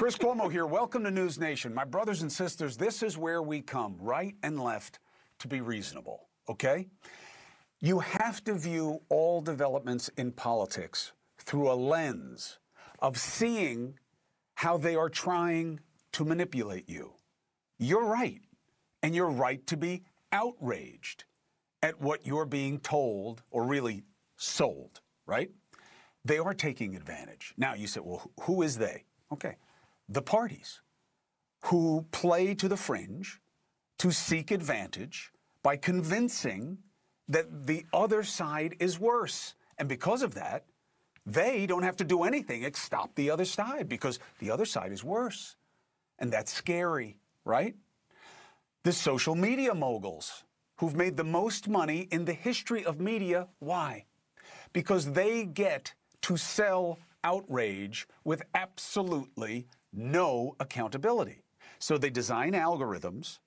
Chris Cuomo here. Welcome to NewsNation. My brothers and sisters, this is where we come, right and left, to be reasonable, okay? You have to view all developments in politics through a lens of seeing how they are trying to manipulate you. You're right, and you're right to be outraged at what you're being told or really sold, right? They are taking advantage. Now, you say, well, who is they? Okay, the parties who play to the fringe to seek advantage by convincing that the other side is worse. And because of that, they don't have to do anything except stop the other side because the other side is worse. And that's scary, right? The social media moguls who've made the most money in the history of media. Why? Because they get to sell outrage with absolutely no accountability. So they design algorithms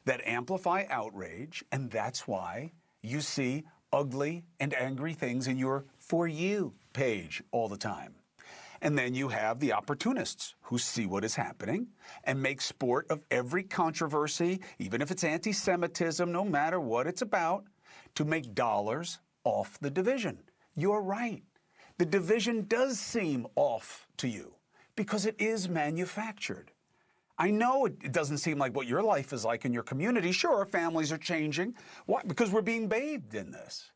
that amplify outrage, and that's why you see ugly and angry things in your For You page all the time. And then you have the opportunists who see what is happening and make sport of every controversy, even if it's anti-Semitism, no matter what it's about, to make dollars off the division. You're right. The division does seem off to you because it is manufactured. I know it doesn't seem like what your life is like in your community. Sure, families are changing. Why? Because we're being bathed in this.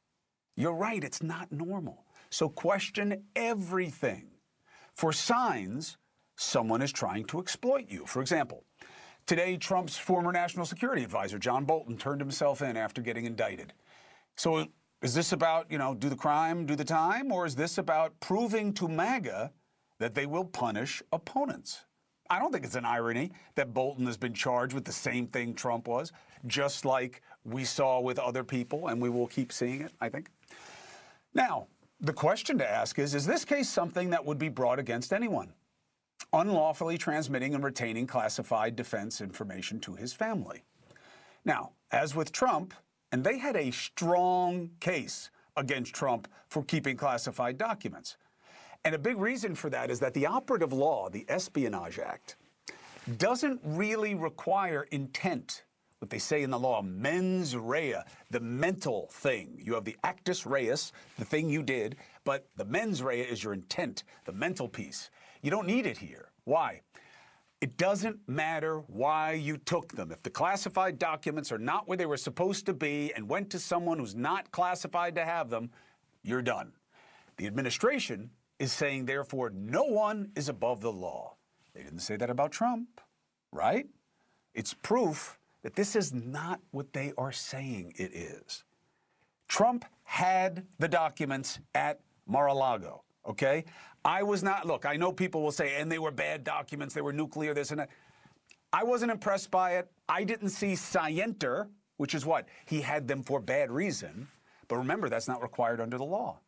You're right, it's not normal. So question everything for signs someone is trying to exploit you. For example, today Trump's former national security advisor, John Bolton, turned himself in after getting indicted. So is this about, do the crime, do the time, or is this about proving to MAGA that they will punish opponents? I don't think it's an irony that Bolton has been charged with the same thing Trump was, just like we saw with other people, and we will keep seeing it, I think. Now, the question to ask is this case something that would be brought against anyone unlawfully transmitting and retaining classified defense information to his family? Now, as with Trump, and they had a strong case against Trump for keeping classified documents. And a big reason for that is that the operative law, the Espionage Act, doesn't really require intent. What they say in the law, mens rea, the mental thing. You have the actus reus, the thing you did, but the mens rea is your intent, the mental piece. You don't need it here. Why? It doesn't matter why you took them. If the classified documents are not where they were supposed to be and went to someone who's not classified to have them, you're done. The administration is saying, therefore, no one is above the law. They didn't say that about Trump, right? It's proof that this is not what they are saying it is. Trump had the documents at Mar-a-Lago, okay? I was not, look, I know people will say, and they were bad documents, they were nuclear, this and that. I wasn't impressed by it. I didn't see scienter, which is what? He had them for bad reason. But remember, that's not required under the law.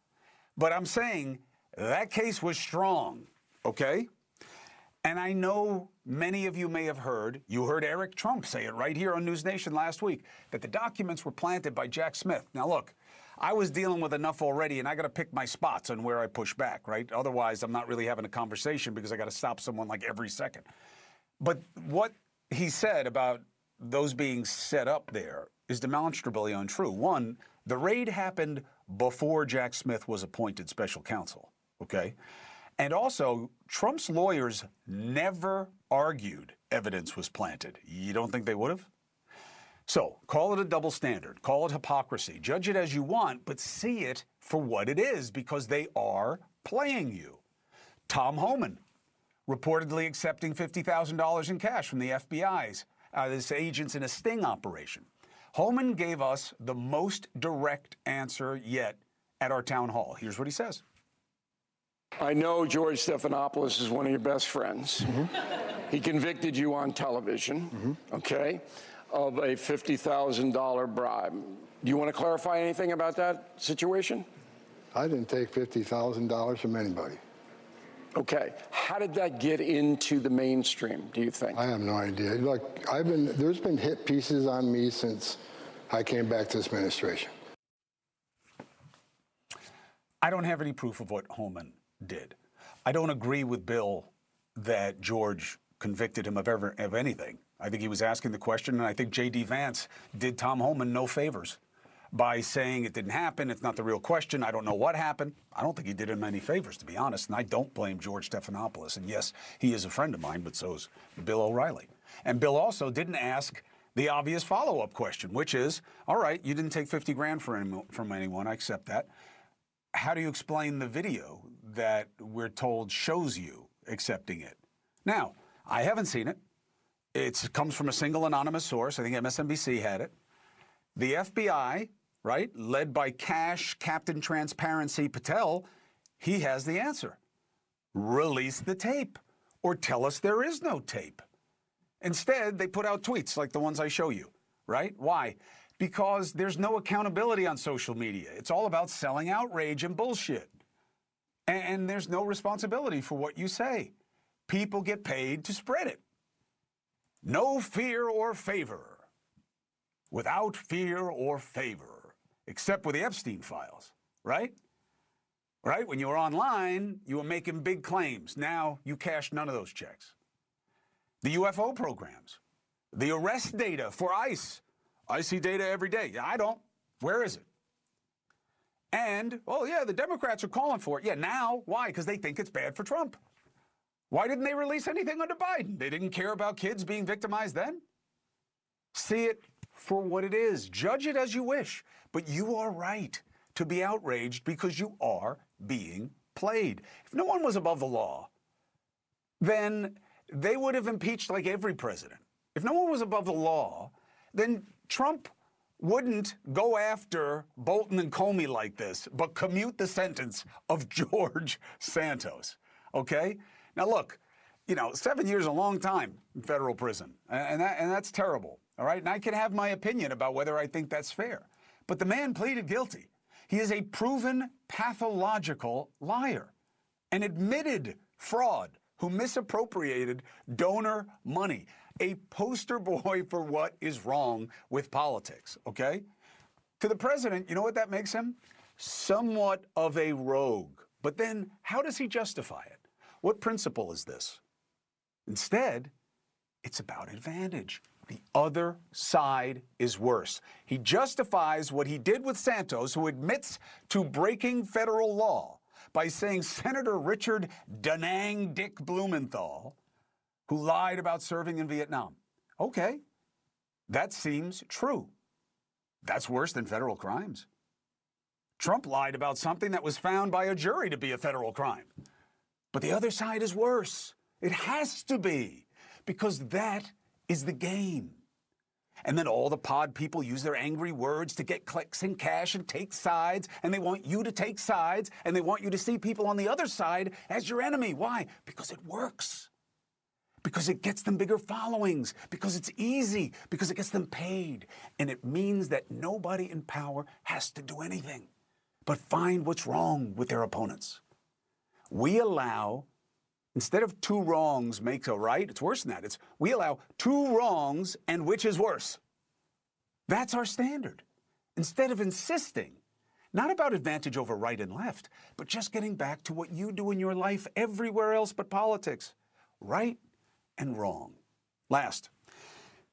But I'm saying that case was strong, okay? And I know many of you may have heard, you heard Eric Trump say it right here on NewsNation last week, that the documents were planted by Jack Smith. Now look, I was dealing with enough already, and I got to pick my spots on where I push back, right? Otherwise, I'm not really having a conversation because I got to stop someone like every second. But what he said about those being set up there is demonstrably untrue. One, the raid happened before Jack Smith was appointed special counsel, okay? And also, Trump's lawyers never argued evidence was planted. You don't think they would have? So, call it a double standard, call it hypocrisy, judge it as you want, but see it for what it is because they are playing you. Tom Homan, reportedly accepting $50,000 in cash from the FBI's this agents in a sting operation. Homan gave us the most direct answer yet at our town hall. Here's what he says. I know George Stephanopoulos is one of your best friends. He convicted you on television, okay, of a $50,000 bribe. Do you want to clarify anything about that situation? I didn't take $50,000 from anybody. Okay. How did that get into the mainstream, do you think? I have no idea. Look, there's been hit pieces on me since I came back to this administration. I don't have any proof of what Homan did. I don't agree with Bill that George convicted him of anything. I think he was asking the question, and I think J.D. Vance did Tom Homan no favors by saying it didn't happen, it's not the real question, I don't know what happened. I don't think he did him any favors, to be honest, and I don't blame George Stephanopoulos. And yes, he is a friend of mine, but so is Bill O'Reilly. And Bill also didn't ask the obvious follow-up question, which is, all right, you didn't take 50 grand from anyone, I accept that. How do you explain the video that we're told shows you accepting it? Now, I haven't seen it. It comes from a single anonymous source. I think MSNBC had it. The FBI, right, led by Cash Captain Transparency Patel, he has the answer. Release the tape or tell us there is no tape. Instead, they put out tweets like the ones I show you, right? Why? Because there's no accountability on social media. It's all about selling outrage and bullshit. And there's no responsibility for what you say. People get paid to spread it. No fear or favor. Without fear or favor, except with the Epstein files, right? Right? When you were online, you were making big claims. Now you cash none of those checks. The UFO programs, the arrest data for ICE. I see data every day. I don't. Where is it? And, oh yeah, the Democrats are calling for it. Yeah, now, why? Because they think it's bad for Trump. Why didn't they release anything under Biden? They didn't care about kids being victimized then? See it for what it is. Judge it as you wish. But you are right to be outraged because you are being played. If no one was above the law, then they would have impeached like every president. If no one was above the law, then Trump wouldn't go after Bolton and Comey like this, but commute the sentence of George Santos. Okay? Now look, 7 years is a long time in federal prison, and that's terrible. All right, and I can have my opinion about whether I think that's fair. But the man pleaded guilty. He is a proven pathological liar, an admitted fraud who misappropriated donor money, a poster boy for what is wrong with politics, okay? To the president, you know what that makes him? Somewhat of a rogue. But then how does he justify it? What principle is this? Instead, it's about advantage. The other side is worse. He justifies what he did with Santos, who admits to breaking federal law, by saying Senator Richard Da Nang Dick Blumenthal, who lied about serving in Vietnam. Okay, that seems true. That's worse than federal crimes. Trump lied about something that was found by a jury to be a federal crime. But the other side is worse. It has to be, because that is the game. And then all the pod people use their angry words to get clicks and cash and take sides, and they want you to take sides, and they want you to see people on the other side as your enemy. Why? Because it works. Because it gets them bigger followings, because it's easy, because it gets them paid. And it means that nobody in power has to do anything but find what's wrong with their opponents. We allow, instead of two wrongs makes a right, it's worse than that. We allow two wrongs and which is worse. That's our standard. Instead of insisting, not about advantage over right and left, but just getting back to what you do in your life everywhere else but politics. Right and wrong. Last,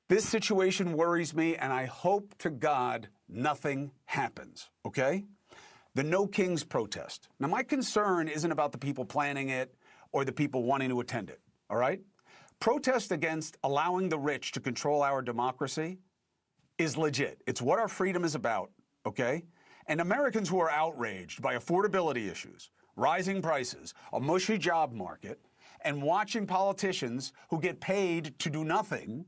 this situation worries me, and I hope to God nothing happens, okay? The No Kings protest. Now, my concern isn't about the people planning it or the people wanting to attend it, all right? Protest against allowing the rich to control our democracy is legit. It's what our freedom is about, okay? And Americans who are outraged by affordability issues, rising prices, a mushy job market, and watching politicians who get paid to do nothing,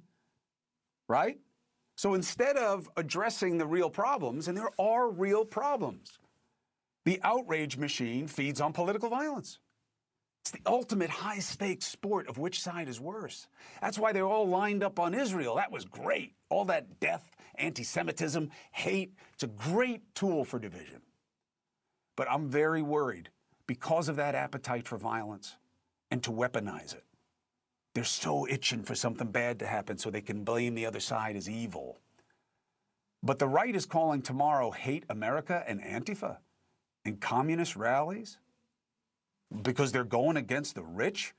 right? So instead of addressing the real problems, and there are real problems, the outrage machine feeds on political violence. It's the ultimate high-stakes sport of which side is worse. That's why they're all lined up on Israel. That was great. All that death, anti-Semitism, hate. It's a great tool for division. But I'm very worried because of that appetite for violence and to weaponize it. They're so itching for something bad to happen so they can blame the other side as evil. But the right is calling tomorrow hate America and Antifa and communist rallies because they're going against the rich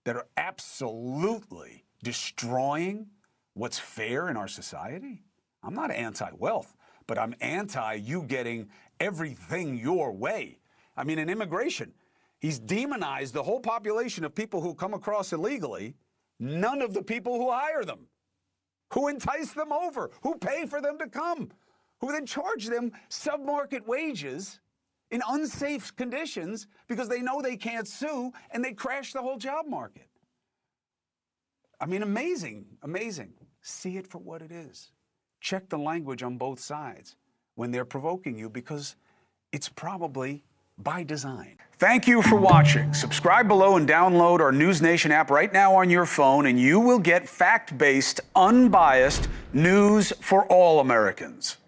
that are absolutely destroying what's fair in our society? I'm not anti-wealth, but I'm anti you getting everything your way. I mean, in immigration, he's demonized the whole population of people who come across illegally, none of the people who hire them, who entice them over, who pay for them to come, who then charge them sub-market wages in unsafe conditions because they know they can't sue, and they crash the whole job market. I mean, amazing, amazing. See it for what it is. Check the language on both sides when they're provoking you, because it's probably by design. Thank you for watching. Subscribe below and download our NewsNation app right now on your phone, and you will get fact-based, unbiased news for all Americans.